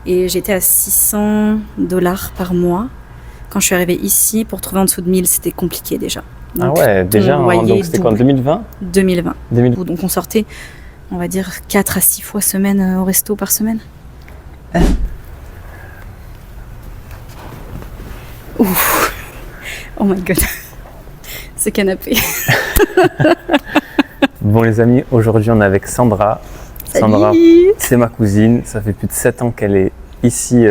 Et j'étais à $600 par mois. Quand je suis arrivée ici, pour trouver en dessous de 1000, c'était compliqué déjà. Donc, déjà, donc c'était quoi, en 2020 2020. Donc on sortait, on va dire, 4 à 6 fois semaine au resto par semaine. Ouf. Oh my god. Ce canapé. Bon les amis, aujourd'hui on est avec Sandra. Salut. Sandra, c'est ma cousine. Ça fait plus de 7 ans qu'elle est ici,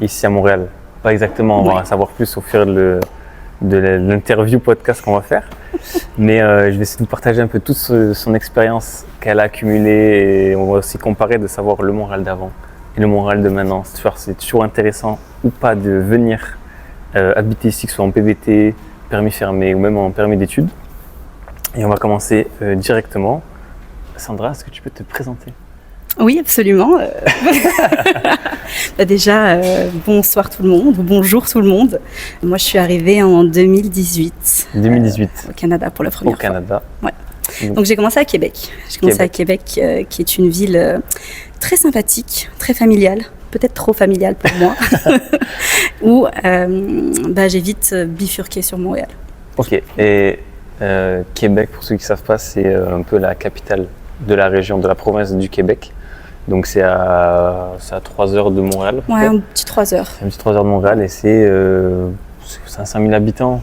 ici à Montréal. Pas exactement, on va en savoir plus au fur de l'interview podcast qu'on va faire. Mais je vais essayer de vous partager un peu toute son expérience qu'elle a accumulée. Et on va aussi comparer de savoir le Montréal d'avant et le Montréal de maintenant. C'est toujours intéressant ou pas de venir habiter ici, que ce soit en PVT, permis fermé ou même en permis d'études. Et on va commencer directement. Sandra, est-ce que tu peux te présenter ? Oui, absolument. Déjà, bonsoir tout le monde, bonjour tout le monde. Moi, je suis arrivée en 2018. 2018. Au Canada pour la première fois. Au Canada. Ouais. Donc j'ai commencé à Québec. J'ai commencé à Québec, qui est une ville très sympathique, très familiale. Peut-être trop familiale pour moi. Où j'ai vite bifurqué sur Montréal. Ok. Et Québec, pour ceux qui ne savent pas, c'est un peu la capitale de la région, de la province du Québec. Donc c'est à 3 heures de Montréal. Ouais, un petit 3 heures. Un petit 3 heures de Montréal et c'est 500 000 habitants.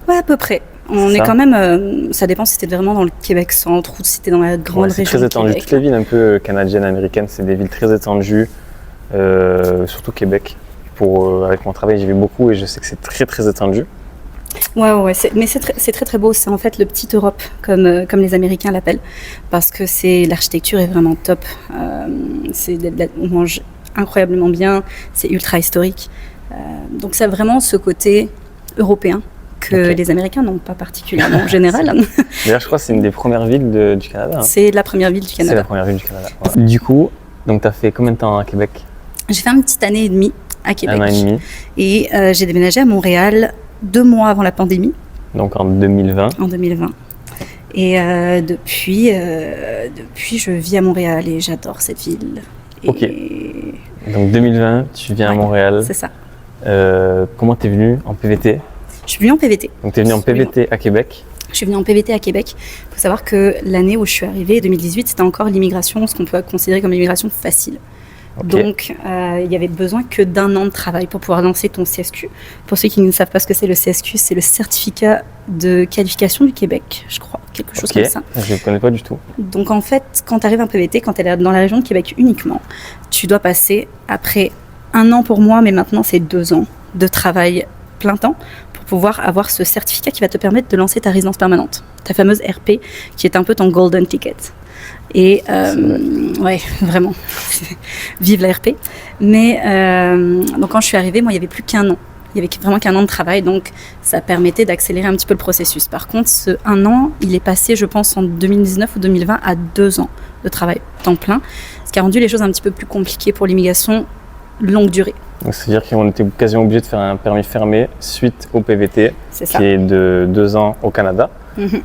Ouais, à peu près. On est quand même, ça dépend si c'était vraiment dans le Québec centre ou si c'était dans la grande région. C'est très étendu. Toutes les villes un peu canadiennes, américaines, c'est des villes très étendues, surtout Québec. Avec mon travail, j'y vais beaucoup et je sais que c'est très très étendu. Ouais, mais c'est très très beau. C'est en fait le petit Europe, comme les Américains l'appellent, parce que l'architecture est vraiment top. On mange incroyablement bien, c'est ultra historique. Donc ça a vraiment ce côté européen que les Américains n'ont pas particulièrement en général. D'ailleurs, je crois que c'est une des premières villes du Canada. Hein. C'est la première ville du Canada. C'est la première ville du Canada. Ouais. Du coup, donc tu as fait combien de temps à Québec ? J'ai fait une petite année et demie à Québec. 1 an et demi. Et j'ai déménagé à Montréal 2 mois avant la pandémie. Donc en 2020. En 2020. Et depuis, je vis à Montréal et j'adore cette ville. Ok. Donc 2020, tu viens à Montréal. C'est ça. Comment t'es venue en PVT ? Je suis venue en PVT. Donc t'es venue en PVT à Québec ? Je suis venue en PVT à Québec. Il faut savoir que l'année où je suis arrivée, 2018, c'était encore l'immigration, ce qu'on peut considérer comme l'immigration facile. Okay. Donc, il y avait besoin que d'1 an de travail pour pouvoir lancer ton CSQ. Pour ceux qui ne savent pas ce que c'est le CSQ, c'est le certificat de qualification du Québec, je crois, quelque chose comme ça. Je ne connais pas du tout. Donc, en fait, quand tu arrives en PVT, quand tu es dans la région de Québec uniquement, tu dois passer, après 1 an pour moi, mais maintenant c'est 2 ans de travail plein temps, pour pouvoir avoir ce certificat qui va te permettre de lancer ta résidence permanente, ta fameuse RP, qui est un peu ton golden ticket. Et ouais, vraiment, vive la RP. Mais donc quand je suis arrivée, moi, il n'y avait plus qu'1 an. Il n'y avait vraiment qu'1 an de travail, donc ça permettait d'accélérer un petit peu le processus. Par contre, ce 1 an, il est passé, je pense, en 2019 ou 2020 à 2 ans de travail temps plein, ce qui a rendu les choses un petit peu plus compliquées pour l'immigration longue durée. Donc c'est-à-dire qu'on était quasiment obligé de faire un permis fermé suite au PVT, qui est de 2 ans au Canada. Mm-hmm.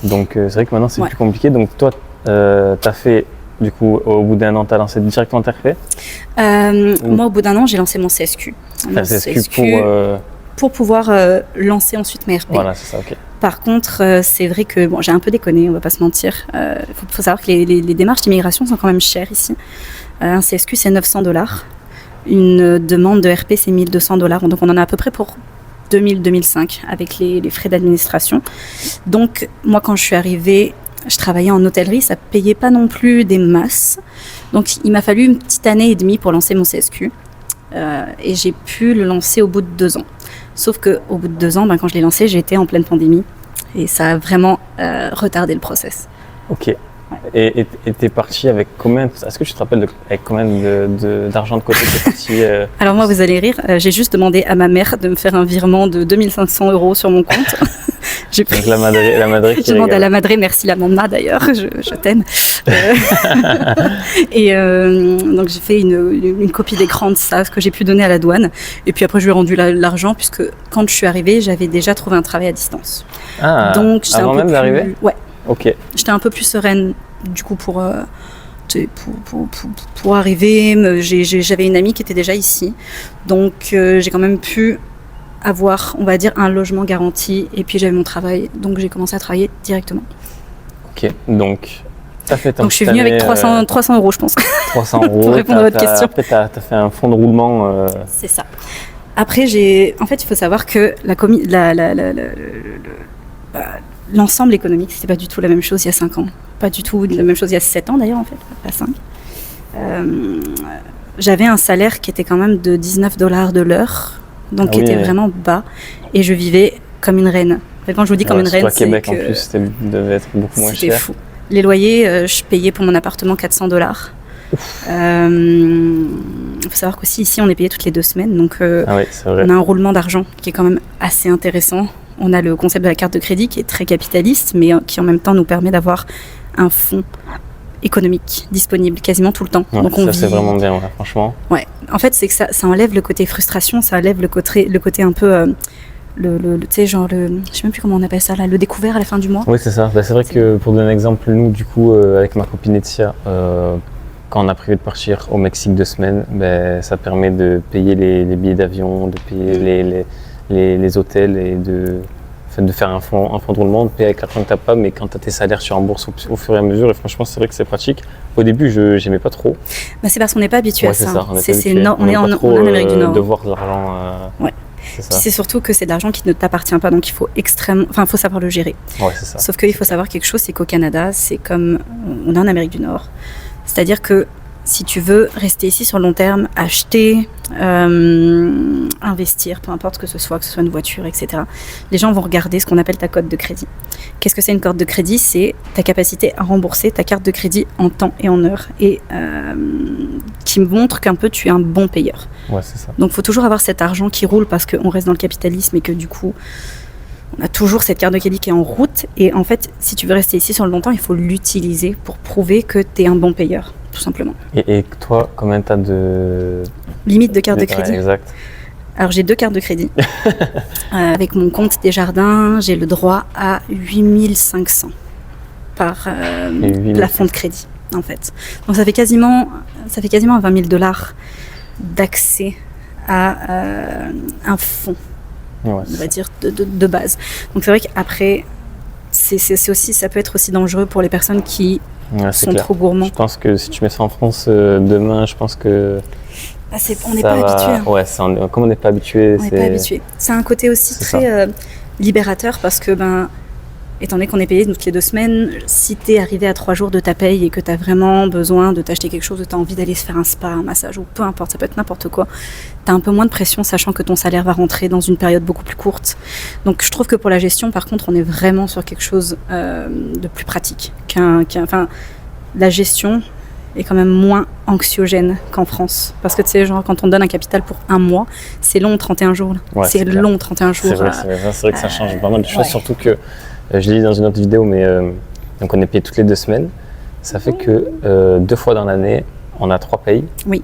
Donc c'est vrai que maintenant c'est plus compliqué. Donc toi, tu as fait, du coup, au bout d'1 an, tu as lancé directement ta RP ? Moi, au bout d'1 an, j'ai lancé mon CSQ. Mon CSQ pour pouvoir lancer ensuite mes RP. Voilà, c'est ça, ok. Par contre, c'est vrai que j'ai un peu déconné, on va pas se mentir. Faut savoir que les démarches d'immigration sont quand même chères ici. Un CSQ, c'est $900. Une demande de RP, c'est $1 200. Donc, on en a à peu près pour 2000-2005 avec les frais d'administration. Donc, moi, quand je suis arrivée, je travaillais en hôtellerie, ça payait pas non plus des masses. Donc, il m'a fallu une petite année et demie pour lancer mon CSQ. Et j'ai pu le lancer au bout de 2 ans. Sauf qu'au bout de 2 ans, quand je l'ai lancé, j'étais en pleine pandémie. Et ça a vraiment retardé le process. Ok. Et t'es parti avec combien, est-ce que tu te rappelles avec combien d'argent de côté t'es parti Alors moi, vous allez rire, j'ai juste demandé à ma mère de me faire un virement de 2500 € sur mon compte. Donc la madré qui je demande à la madré, merci la maman d'ailleurs, je t'aime. Et donc j'ai fait une copie d'écran de ça, ce que j'ai pu donner à la douane. Et puis après je lui ai rendu l'argent puisque quand je suis arrivée, j'avais déjà trouvé un travail à distance. Ah, donc, avant même d'arriver ? Ouais. Ok. J'étais un peu plus sereine du coup pour pour arriver. J'avais une amie qui était déjà ici, donc j'ai quand même pu avoir, on va dire, un logement garanti, et puis j'avais mon travail, donc j'ai commencé à travailler directement. Ok, donc tu as fait ton Donc je suis venue avec 300 €, je pense. 300 € pour répondre à votre question. Après, tu as fait un fonds de roulement. C'est ça. Après, en fait, il faut savoir que l'ensemble économique, c'était pas du tout la même chose il y a 5 ans. Pas du tout la même chose il y a 7 ans d'ailleurs, en fait, pas 5. J'avais un salaire qui était quand même de 19 $ de l'heure, donc qui était vraiment bas, et je vivais comme une reine. En fait, quand je vous dis comme une reine, c'est qu'à Québec en plus, ça devait être beaucoup moins cher. C'était fou. Les loyers, je payais pour mon appartement 400 $. Il faut savoir qu'aussi ici on est payé toutes les 2 semaines, donc on a un roulement d'argent qui est quand même assez intéressant. On a le concept de la carte de crédit qui est très capitaliste, mais qui en même temps nous permet d'avoir un fonds économique disponible quasiment tout le temps. Ouais, donc ça c'est vraiment bien, franchement. Ouais, en fait c'est que ça enlève le côté frustration, ça enlève le côté un peu tu sais, genre je sais même plus comment on appelle ça là, le découvert à la fin du mois. Oui, c'est ça. C'est vrai que pour donner un exemple, nous du coup avec ma copine Etia, quand on a prévu de partir au Mexique 2 semaines, ça permet de payer les billets d'avion, de payer les hôtels et de faire un fonds de roulement, de payer avec l'argent que tu n'as pas, mais quand tu as tes salaires, tu rembourses au fur et à mesure. Et franchement, c'est vrai que c'est pratique. Au début, je n'aimais pas trop. C'est parce qu'on n'est pas habitué à ça. C'est ça, on est en Amérique du Nord. De voir de l'argent. Ouais. C'est surtout que c'est de l'argent qui ne t'appartient pas, donc il faut faut savoir le gérer. Ouais, c'est ça. Sauf qu'il faut savoir quelque chose, c'est qu'au Canada, c'est comme on est en Amérique du Nord. C'est-à-dire que si tu veux rester ici sur le long terme, acheter, investir, peu importe que ce soit une voiture, etc., les gens vont regarder ce qu'on appelle ta cote de crédit. Qu'est-ce que c'est une cote de crédit ? C'est ta capacité à rembourser ta carte de crédit en temps et en heure, et qui montre qu'un peu tu es un bon payeur. Ouais, c'est ça. Donc il faut toujours avoir cet argent qui roule parce qu'on reste dans le capitalisme et que du coup on a toujours cette carte de crédit qui est en route, et en fait si tu veux rester ici sur le long terme, il faut l'utiliser pour prouver que tu es un bon payeur, tout simplement. Et toi, combien tu as de limite de carte de crédit? Exact. Alors j'ai 2 cartes de crédit. Avec mon compte Desjardins, j'ai le droit à 8500 par plafond de crédit, en fait. Donc ça fait quasiment 20 000 $ d'accès à un fonds, on va dire, de base. Donc c'est vrai qu'après, c'est aussi, ça peut être aussi dangereux pour les personnes qui sont trop gourmands. Je pense que si tu mets ça en France demain, je pense que on n'est pas habitué. Hein. Ouais, comme on n'est pas habitué. On n'est pas habitué. C'est un côté aussi très libérateur parce que, étant donné qu'on est payé toutes les 2 semaines, si tu es arrivé à 3 jours de ta paye et que tu as vraiment besoin de t'acheter quelque chose, tu as envie d'aller se faire un spa, un massage ou peu importe, ça peut être n'importe quoi, tu as un peu moins de pression sachant que ton salaire va rentrer dans une période beaucoup plus courte. Donc je trouve que pour la gestion, par contre, on est vraiment sur quelque chose de plus pratique. La gestion est quand même moins anxiogène qu'en France. Parce que tu sais, genre quand on donne un capital pour 1 mois, c'est long 31 jours. Ouais, c'est long 31 jours. C'est vrai que ça change pas mal de choses, surtout que, je l'ai dit dans une autre vidéo, mais donc on est payé toutes les 2 semaines. Ça fait que 2 fois dans l'année, on a 3 payes. Oui.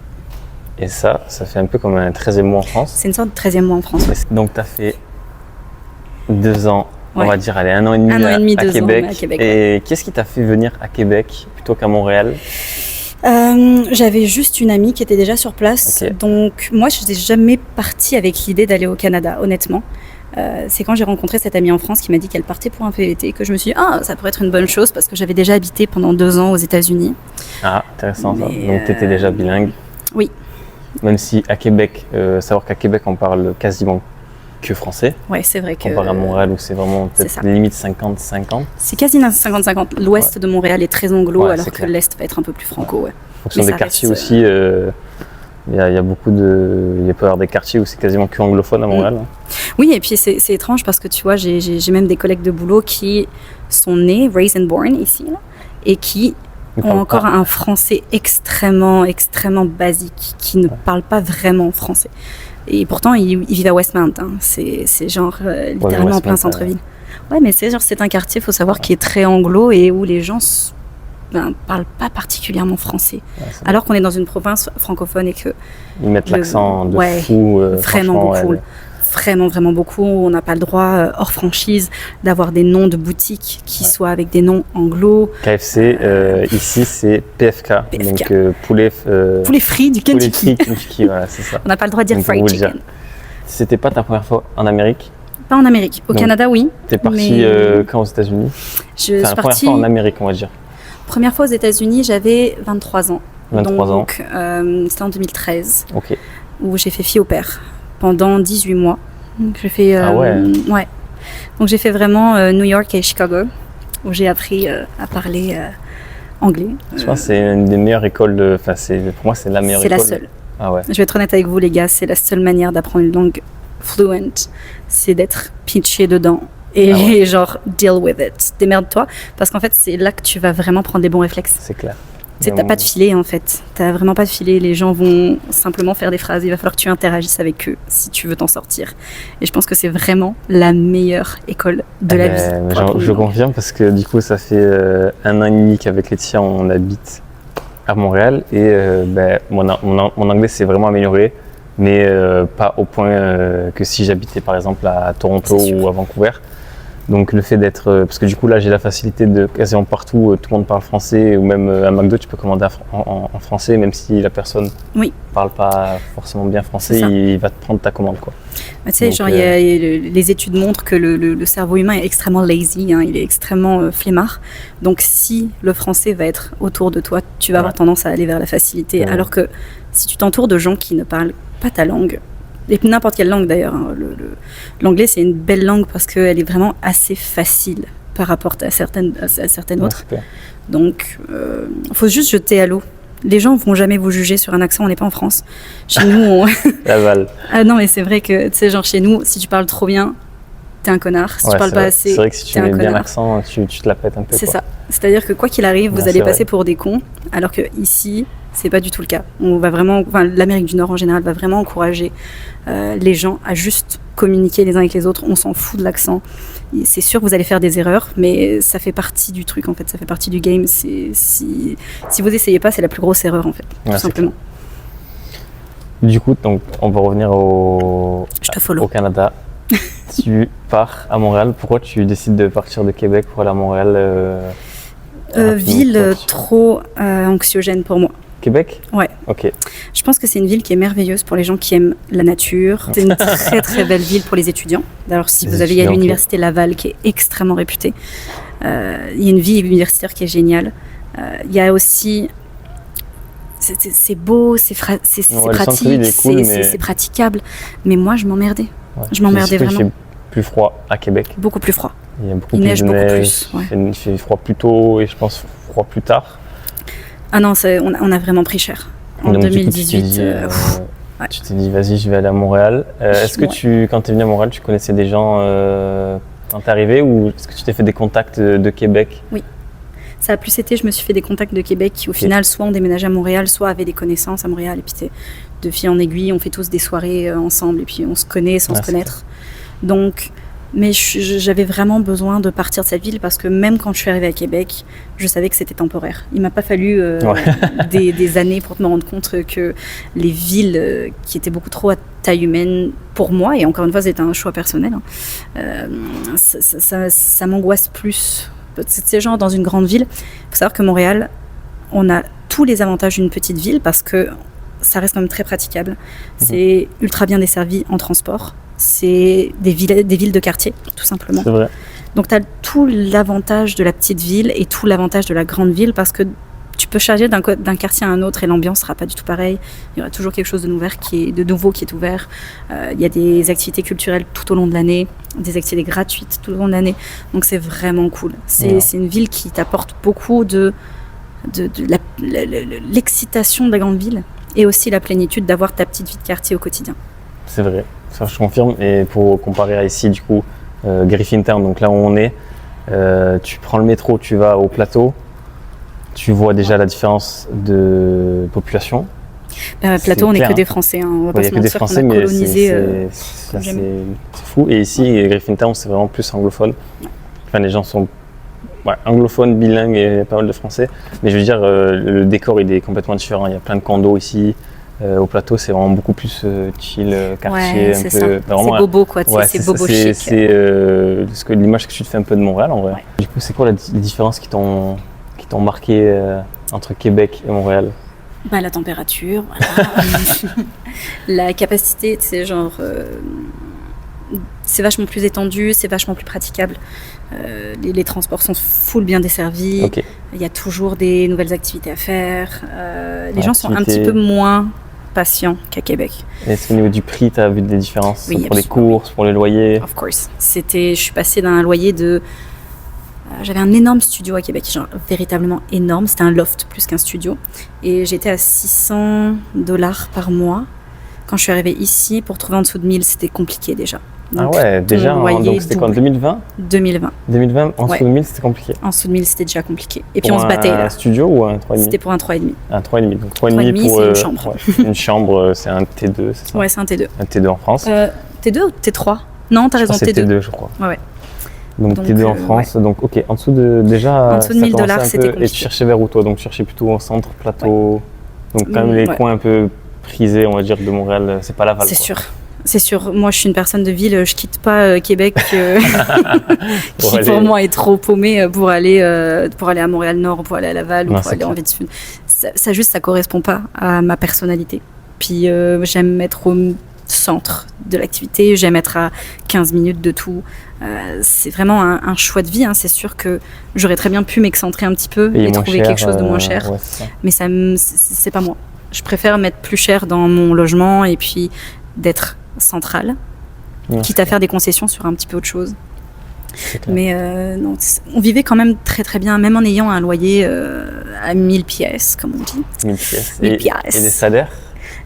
Et ça fait un peu comme un 13e mois en France. C'est une sorte de 13e mois en France. Ouais. Donc tu as fait 2 ans, on va dire, allez, 1 an et demi, à Québec. Et qu'est-ce qui t'a fait venir à Québec plutôt qu'à Montréal ? J'avais juste une amie qui était déjà sur place, donc moi je n'étais jamais partie avec l'idée d'aller au Canada, honnêtement. C'est quand j'ai rencontré cette amie en France qui m'a dit qu'elle partait pour un PVT que je me suis dit ça pourrait être une bonne chose parce que j'avais déjà habité pendant 2 ans aux États-Unis. Ah, intéressant. Ça. Donc tu étais déjà bilingue. Oui. Même si à Québec, savoir qu'à Québec on parle quasiment que français. Ouais, c'est vrai que. Comparé à Montréal où c'est vraiment peut-être limite 50-50. C'est quasiment 50-50. L'ouest de Montréal est très anglo, alors que l'est va être un peu plus franco. Ouais. En fonction des quartiers aussi, il y a beaucoup de. Il peut y avoir des quartiers où c'est quasiment que anglophone à Montréal. Oui, et puis c'est étrange parce que tu vois, j'ai même des collègues de boulot qui sont nés, raised and born ici, là, et qui ont encore un français extrêmement basique, qui ne parle pas vraiment français. Et pourtant, ils vivent à Westmount. Hein. C'est genre littéralement en plein centre-ville. Ouais, mais c'est un quartier, il faut savoir, qui est très anglo et où les gens parlent pas particulièrement français. Ouais, alors qu'on est dans une province francophone et que... Ils mettent l'accent de fou. Vraiment beaucoup. vraiment, vraiment beaucoup. On n'a pas le droit, hors franchise, d'avoir des noms de boutiques qui soient avec des noms anglo. KFC, ici c'est PFK. Donc poulet frit du Kentucky. Poulet frit Kentucky, voilà, c'est ça. On n'a pas le droit de dire fried chicken. C'était pas ta première fois en Amérique? Pas en Amérique. Au Canada, oui. T'es parti quand aux États-Unis? Je suis la première fois en Amérique, on va dire. Première fois aux États-Unis, j'avais 23 ans. 23 ans. Donc, c'était en 2013. Ok. Où j'ai fait fille au père pendant 18 mois. Donc, j'ai fait. Ouais. Donc, j'ai fait vraiment New York et Chicago, où j'ai appris à parler anglais. Je pense que c'est une des meilleures écoles. Enfin, pour moi, c'est la meilleure école. C'est la seule. Ah ouais. Je vais être honnête avec vous, les gars, c'est la seule manière d'apprendre une langue fluent, c'est d'être pitché dedans et genre deal with it, démerde-toi, parce qu'en fait c'est là que tu vas vraiment prendre des bons réflexes. C'est clair. T'as pas de filet en fait, t'as vraiment pas de filet, les gens vont simplement faire des phrases, il va falloir que tu interagisses avec eux si tu veux t'en sortir. Et je pense que c'est vraiment la meilleure école de la vie. Je confirme parce que du coup ça fait 1 an et demi qu'avec Laetitia on habite à Montréal et mon anglais s'est vraiment amélioré. Mais pas au point que si j'habitais par exemple à Toronto ou à Vancouver. Donc le fait d'être... parce que du coup là j'ai la facilité de quasiment partout, tout le monde parle français, ou même à McDo tu peux commander en français, même si la personne parle pas forcément bien français, il va te prendre ta commande, quoi. Tu sais, genre les études montrent que le cerveau humain est extrêmement lazy, hein, il est extrêmement flemmard. Donc si le français va être autour de toi, tu vas avoir tendance à aller vers la facilité. Alors que si tu t'entoures de gens qui ne parlent pas ta langue, et n'importe quelle langue d'ailleurs, hein, l'anglais c'est une belle langue parce qu'elle est vraiment assez facile par rapport à certaines autres. Super. Donc faut juste jeter à l'eau. Les gens vont jamais vous juger sur un accent, on n'est pas en France. Chez nous, Laval. Ah non, mais c'est vrai que, tu sais, genre chez nous, si tu parles trop bien, t'es un connard. Si tu parles pas assez, c'est vrai que si tu mets bien l'accent, tu te la pètes un peu. C'est ça. C'est-à-dire que quoi qu'il arrive, vous allez passer pour des cons, alors que ici, c'est pas du tout le cas. On va vraiment, l'Amérique du Nord en général va vraiment encourager les gens à juste communiquer les uns avec les autres. On s'en fout de l'accent. C'est sûr que vous allez faire des erreurs, mais ça fait partie du truc en fait. Ça fait partie du game. Si vous essayez pas, c'est la plus grosse erreur en fait, tout simplement. Du coup, donc, on va revenir au Canada. Tu pars à Montréal. Pourquoi tu décides de partir de Québec pour aller à Montréal Ville trop anxiogène pour moi. Québec? Ouais. Ok. Je pense que c'est une ville qui est merveilleuse pour les gens qui aiment la nature. C'est une très très belle ville pour les étudiants. Alors si vous avez à l'université Laval qui est extrêmement réputée, il y a une vie universitaire qui est géniale. Il y a aussi c'est beau, c'est pratique, c'est praticable. Mais moi je m'emmerdais. Ouais. Je m'emmerdais vraiment. Il fait plus froid à Québec. Beaucoup plus froid. Il y a beaucoup il plus neige de beaucoup neige. plus. Ouais. Il fait froid plus tôt et je pense froid plus tard. Ah non, on a vraiment pris cher. En donc, 2018. Du coup, tu t'es dit, vas-y, je vais aller à Montréal. Est-ce que quand tu es venu à Montréal, tu connaissais des gens quand tu es arrivé ou est-ce que tu t'es fait des contacts de Québec? Oui. Ça a plus été, je me suis fait des contacts de Québec qui, au final, soit ont déménagé à Montréal, soit avaient des connaissances à Montréal. Et puis, de fil en aiguille, on fait tous des soirées ensemble et puis on se connaît sans se connaître. Donc, mais j'avais vraiment besoin de partir de cette ville parce que même quand je suis arrivée à Québec, je savais que c'était temporaire. Il m'a pas fallu des années pour me rendre compte que les villes qui étaient beaucoup trop à taille humaine pour moi, et encore une fois c'était un choix personnel, ça m'angoisse plus. C'est genre dans une grande ville, il faut savoir que Montréal, on a tous les avantages d'une petite ville parce que ça reste quand même très praticable. C'est ultra bien desservi en transport. C'est des villes de quartier, tout simplement. C'est vrai. Donc, tu as tout l'avantage de la petite ville et tout l'avantage de la grande ville parce que tu peux charger d'un quartier à un autre et l'ambiance sera pas du tout pareille. Il y aura toujours quelque chose de nouveau qui est ouvert. Il y a des activités culturelles tout au long de l'année, des activités gratuites tout au long de l'année. Donc, c'est vraiment cool. C'est une ville qui t'apporte beaucoup de l'excitation de la grande ville et aussi la plénitude d'avoir ta petite vie de quartier au quotidien. C'est vrai. Ça, je confirme. Et pour comparer à ici, du coup, Griffintown, donc là où on est, tu prends le métro, tu vas au plateau, tu vois déjà la différence de population. Plateau, on n'est que des Français, hein. On va pas se mentir qu'on a colonisé. C'est fou. Et ici, Griffintown, c'est vraiment plus anglophone. Enfin, les gens sont anglophones, bilingues et pas mal de français. Mais je veux dire, le décor, il est complètement différent. Il y a plein de condos ici. Au plateau, c'est vraiment beaucoup plus chill, quartier, Ouais, un c'est peu. ça. Vraiment, C'est bobo, quoi. ouais, C'est bobo c'est chic. l'image que tu te fais un peu de Montréal en vrai. Ouais. Du coup, c'est quoi les différences qui t'ont marqué entre Québec et Montréal? Bah, la température, voilà. La capacité, c'est genre. C'est vachement plus étendu, c'est vachement plus praticable. Les transports sont full bien desservis. Ok. Il y a toujours des nouvelles activités à faire. Les gens sont un Activités. petit peu moins patients qu'à Québec. Est-ce qu'au niveau du prix, tu as vu des différences Oui, pour les absolument. courses, pour les loyers? Of course. Je suis passée d'un loyer de. J'avais un énorme studio à Québec, genre véritablement énorme. C'était un loft plus qu'un studio. Et j'étais à $600 par mois. Quand je suis arrivée ici, pour trouver en dessous de 1000, c'était compliqué déjà. Donc, Ah ouais, déjà, loyer donc c'était quoi, en double. 2020? 2020. 2020, en dessous Ouais. de 1000, c'était compliqué. En dessous de 1000, c'était déjà compliqué. Et puis Pour on se battait un là. studio ou un 3,5? C'était pour un 3,5. Un 3,5. Donc 3,5 3,5, pour. c'est une chambre. Ouais, une chambre, c'est un T2, c'est ça? Ouais, c'est un T2. Un T2 en France. T2 ou T3? Non, t'as Je raison, crois que c'est T2. T2, je crois. Ouais. Donc, Donc, T2 en France. Donc, ok, en dessous de. Déjà, En dessous de ça 1000 commençait un c'était peu. Et tu compliqué. cherchais vers où toi? Donc, tu cherchais plutôt au centre, plateau. Donc, quand même, les Ouais. coins un peu prisés, on va dire, de Montréal, c'est pas Laval. C'est quoi. sûr. C'est sûr. Moi, je suis une personne de ville. Je quitte pas Québec, Pour qui aller- pour moi est trop paumé pour aller à Montréal-Nord, ou pour aller à Laval, ou Non, pour c'est aller en clair. Ville-Sud. Ça correspond pas à ma personnalité. Puis j'aime être au centre de l'activité. J'aime être à 15 minutes de tout. C'est vraiment un choix de vie. Hein. C'est sûr que j'aurais très bien pu m'excentrer un petit peu Payer et moins trouver cher, quelque chose de moins cher. ouais, c'est ça. Mais c'est pas moi. Je préfère mettre plus cher dans mon logement et puis d'être centrale, Ouais, quitte à faire des concessions sur un petit peu autre chose. c'est clair. Mais non, on vivait quand même très très bien, même en ayant un loyer à 1000 pièces, comme on dit. 1000 pièces. 1000 Et pièces. les salaires?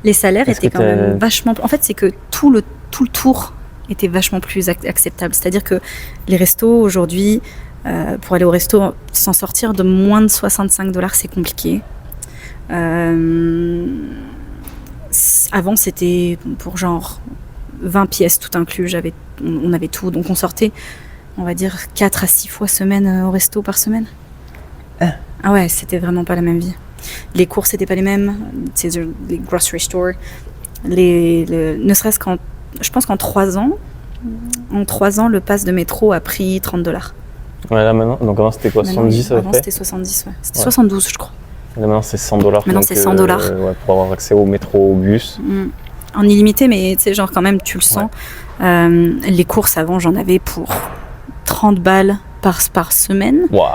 Les salaires Est-ce étaient que quand t'as- même vachement. En fait, c'est que tout le tour était vachement plus acceptable. C'est-à-dire que les restos aujourd'hui, pour aller au resto, s'en sortir de moins de $65, c'est compliqué. Avant, c'était pour genre 20 pièces tout inclus. On avait tout. Donc, on sortait, on va dire, 4 à 6 fois semaine au resto par semaine. Ah ouais, c'était vraiment pas la même vie. Les courses n'étaient pas les mêmes. Les grocery stores. Ne serait-ce qu'en. Je pense qu'en 3 ans, le pass de métro a pris $30. Ouais, là maintenant, donc avant c'était quoi, Maintenant, 70 à peu avant, près? c'était 70, ouais. C'était Ouais. 72, je crois. Là maintenant c'est $100. Maintenant, donc, c'est $100. Ouais, pour avoir accès au métro, au bus. En illimité, mais tu sais, genre quand même, tu le sens. Les courses avant, j'en avais pour 30 balles par semaine. Waouh,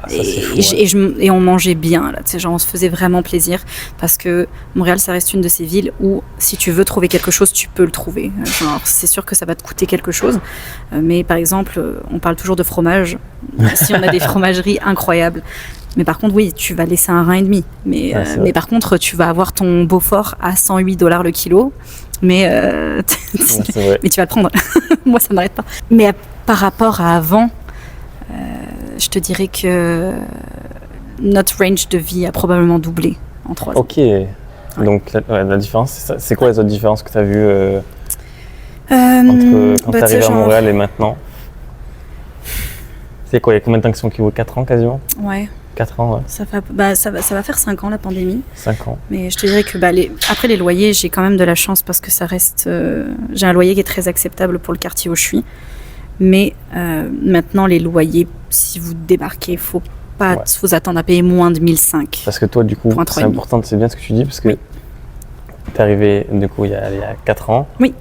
ça c'est fou. Ouais. Et on mangeait bien, là, tu sais, genre on se faisait vraiment plaisir parce que Montréal, ça reste une de ces villes où si tu veux trouver quelque chose, tu peux le trouver. Genre, c'est sûr que ça va te coûter quelque chose, mais par exemple, on parle toujours de fromage. Si on a des fromageries incroyables. Mais par contre, oui, tu vas laisser un rein et demi. Mais, Ouais, c'est vrai. mais par contre, tu vas avoir ton Beaufort à $108 le kilo. Mais, Ouais, c'est vrai. mais tu vas le prendre. Moi, ça ne m'arrête pas. Mais par rapport à avant, je te dirais que notre range de vie a probablement doublé en 3 ans. Ok. Donc la différence, c'est ça. C'est quoi les autres différences que tu as vues entre quand tu Bah, tu sais, arrivé à genre- Montréal et maintenant? C'est quoi, il y a combien de temps qu'ils sont équivaut? 4 ans quasiment? Ouais, 4 ans, ouais. ça va faire 5 ans la pandémie. 5 ans. Mais je te dirais que après les loyers, j'ai quand même de la chance parce que ça reste. J'ai un loyer qui est très acceptable pour le quartier où je suis. Mais maintenant, les loyers, si vous débarquez, il ne faut pas Ouais. vous attendre à payer moins de 1005. Parce que toi, du coup, Pour un c'est 3,5. important, c'est bien ce que tu dis, parce que Oui. tu es arrivé, du coup, il y a 4 ans. Oui.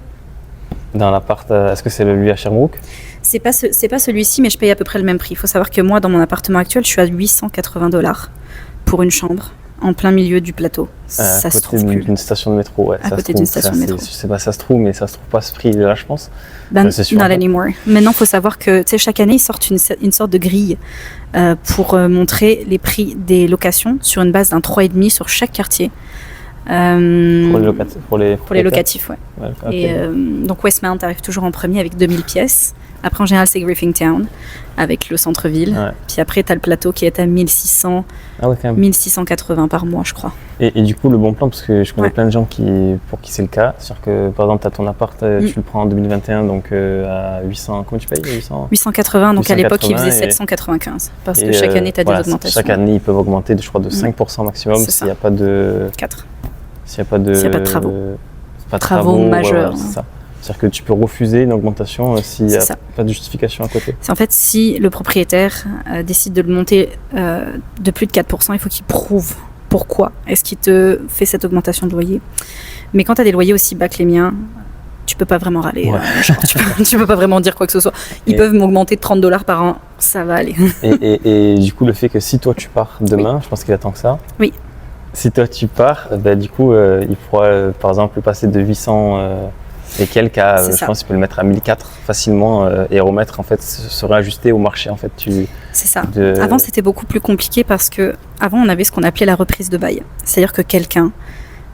Dans l'appart, est-ce que c'est lui à Sherbrooke? C'est pas celui-ci, mais je paye à peu près le même prix. Il faut savoir que moi, dans mon appartement actuel, je suis à $880 pour une chambre, en plein milieu du plateau. Ça à se côté trouve plus. d'une station de métro, ouais. À ça se côté trouve, d'une station ça, de métro. Je sais pas, ça se trouve, mais ça se trouve pas à ce prix-là, je pense. Ben, c'est sûr, not en fait. anymore. Maintenant, il faut savoir que chaque année, ils sortent une sorte de grille pour montrer les prix des locations sur une base d'un 3,5 sur chaque quartier. Pour les locatifs. Pour les locatifs, ouais. Ouais, ok. Et donc Westmount arrive toujours en premier avec 2000 pièces. Après, en général, c'est Griffintown avec le centre-ville. Ouais. Puis après, tu as le plateau qui est à 1600, Ah ouais, quand même. 1680 par mois, je crois. Et du coup, le bon plan, parce que je connais Ouais. plein de gens pour qui c'est le cas, c'est-à-dire que par exemple, tu as ton appart, tu le prends en 2021, donc à 800, comment tu payes 800? 880, donc à l'époque, il faisait 880 795. Parce que Et, chaque année, tu as voilà, des augmentations. chaque année, ils peuvent augmenter, je crois, de 5% maximum C'est s'il ça. n'y a pas de. 4. S'il n'y a pas de travaux. Pas de Travaux majeurs. C'est ça. C'est-à-dire que tu peux refuser une augmentation s'il n'y a pas de justification à côté. C'est en fait, si le propriétaire décide de le monter de plus de 4%, il faut qu'il prouve pourquoi est-ce qu'il te fait cette augmentation de loyer. Mais quand tu as des loyers aussi bas que les miens, tu peux pas vraiment râler. Tu peux pas vraiment dire quoi que ce soit. Ils peuvent m'augmenter de $30 par an, ça va aller. Et du coup, le fait que si toi tu pars demain, je pense qu'il attend que ça. Oui. Si toi tu pars, du coup, il pourra par exemple passer de 800 et quelques à, je pense qu'il peut le mettre à 1004 facilement et remettre, en fait, se réajuster au marché, en fait. C'est ça. Avant, c'était beaucoup plus compliqué parce que avant, on avait ce qu'on appelait la reprise de bail. C'est-à-dire que quelqu'un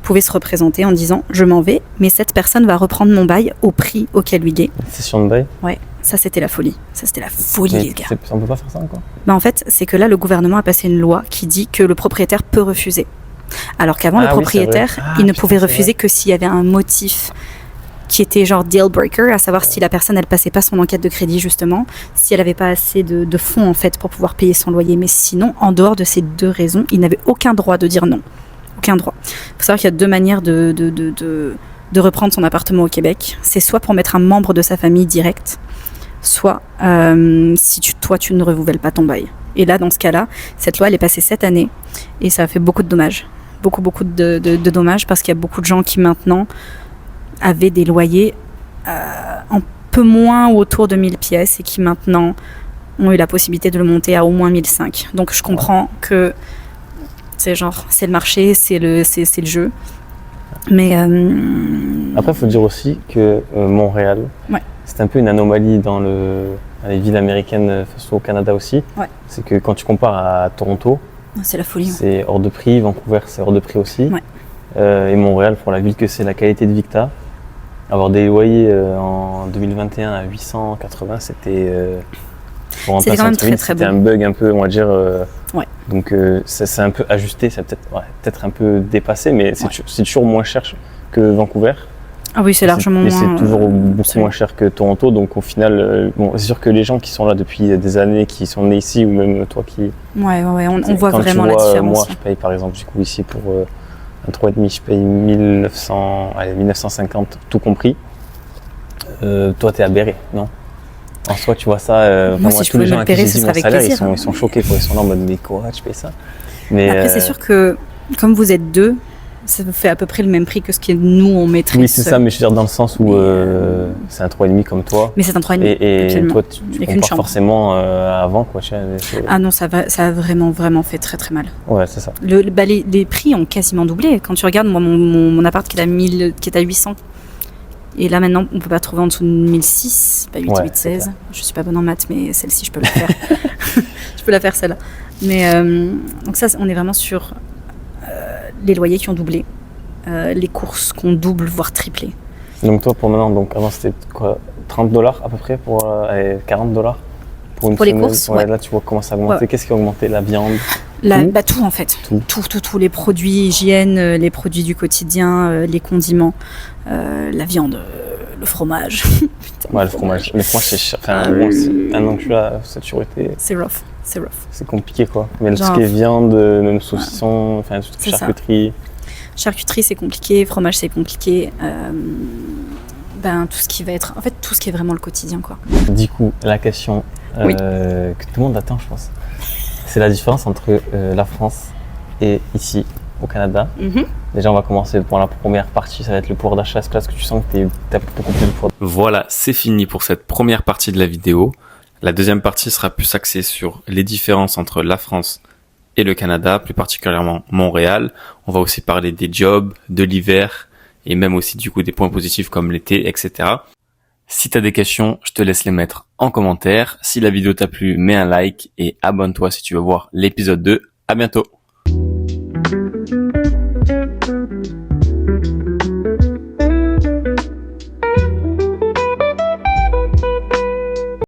pouvait se représenter en disant « je m'en vais, mais cette personne va reprendre mon bail au prix auquel il est ». Une session de bail ? Ouais, ça c'était la folie. Ça c'était la folie, les gars. On peut pas faire ça encore ? En fait, c'est que là, le gouvernement a passé une loi qui dit que le propriétaire peut refuser. Alors qu'avant, le propriétaire, il ne pouvait refuser que s'il y avait un motif qui était genre deal breaker, à savoir si la personne elle passait pas son enquête de crédit justement, si elle avait pas assez de fonds en fait pour pouvoir payer son loyer. Mais sinon, en dehors de ces deux raisons, il n'avait aucun droit de dire non. Aucun droit. Il faut savoir qu'il y a deux manières de reprendre son appartement au Québec. C'est soit pour mettre un membre de sa famille direct, soit si toi tu ne renouvelles pas ton bail. Et là, dans ce cas-là, cette loi elle est passée cette année et ça a fait beaucoup de dommages. Beaucoup de dommages parce qu'il y a beaucoup de gens qui maintenant avaient des loyers un peu moins ou autour de 1000 pièces et qui maintenant ont eu la possibilité de le monter à au moins 1005. Donc je comprends que c'est le marché, c'est le jeu. Mais après, il faut dire aussi que Montréal, c'est un peu une anomalie dans les villes américaines, au Canada aussi. Ouais. C'est que quand tu compares à Toronto, c'est la folie. C'est hors de prix. Vancouver, c'est hors de prix aussi. Ouais. Et Montréal, pour la ville que c'est, la qualité de vie que t'as, avoir des loyers en 2021 à 880, c'était pour un c'était quand même très, très c'était bon. Un bug un peu, on va dire. Ouais. Donc c'est un peu ajusté, ça peut-être un peu dépassé, mais c'est toujours moins cher que Vancouver. Ah oui, c'est largement moins. Et c'est toujours beaucoup moins cher que Toronto. Donc au final, c'est sûr que les gens qui sont là depuis des années, qui sont nés ici, ou même toi qui. Ouais, on voit vraiment la différence. Moi, je paye par exemple du coup ici pour un 3,5, je paye 1950, tout compris. Toi, t'es aberré, non? En soi, tu vois ça. Moi, si je pouvais me le payer, ce serait avec salaire, plaisir. Ils sont choqués, quoi. Ils sont là en mode, mais quoi, tu payes ça? Mais après, c'est sûr que comme vous êtes deux, ça vous fait à peu près le même prix que ce que nous on mettrait. Oui, c'est ça, mais je veux dire dans le sens où c'est un 3,5 comme toi. Mais c'est un 3,5. Et toi, tu compares forcément avant, quoi. Ah non, ça a vraiment fait très très mal. Ouais, c'est ça. Les prix ont quasiment doublé. Quand tu regardes, moi, mon appart qui est à 800, et là maintenant, on peut pas trouver en dessous de 1006, pas 816. Je suis pas bonne en maths, mais celle-ci, je peux la faire. Je peux la faire celle-là. Mais donc ça, on est vraiment sur les loyers qui ont doublé, les courses qui ont double, voire triplé. Donc toi, pour maintenant, donc avant c'était quoi, $30 à peu près pour $40 pour les courses. Ouais. Là, tu vois comment ça a augmenté. Ouais. Qu'est-ce qui a augmenté? La viande? Tout en fait. Tout. Les produits hygiène, les produits du quotidien, les condiments, la viande, le fromage. Putain, le fromage. Le fromage, c'est cher. Enfin, un an que je suis là, ça a toujours été. C'est rough. C'est compliqué, quoi. Mais tout ce qui est viande, même saucisson, enfin, toute charcuterie. Charcuterie, c'est compliqué. Fromage, c'est compliqué. Tout ce qui va être. En fait, tout ce qui est vraiment le quotidien, quoi. Du coup, la question que tout le monde attend, je pense, c'est la différence entre la France et ici, au Canada. Mm-hmm. Déjà, on va commencer pour la première partie, ça va être le pouvoir d'achat. Est-ce que tu sens que tu as beaucoup plus de pouvoir? Voilà, c'est fini pour cette première partie de la vidéo. La deuxième partie sera plus axée sur les différences entre la France et le Canada, plus particulièrement Montréal. On va aussi parler des jobs, de l'hiver et même aussi du coup des points positifs comme l'été, etc. Si tu as des questions, je te laisse les mettre en commentaire. Si la vidéo t'a plu, mets un like et abonne-toi si tu veux voir l'épisode 2. À bientôt.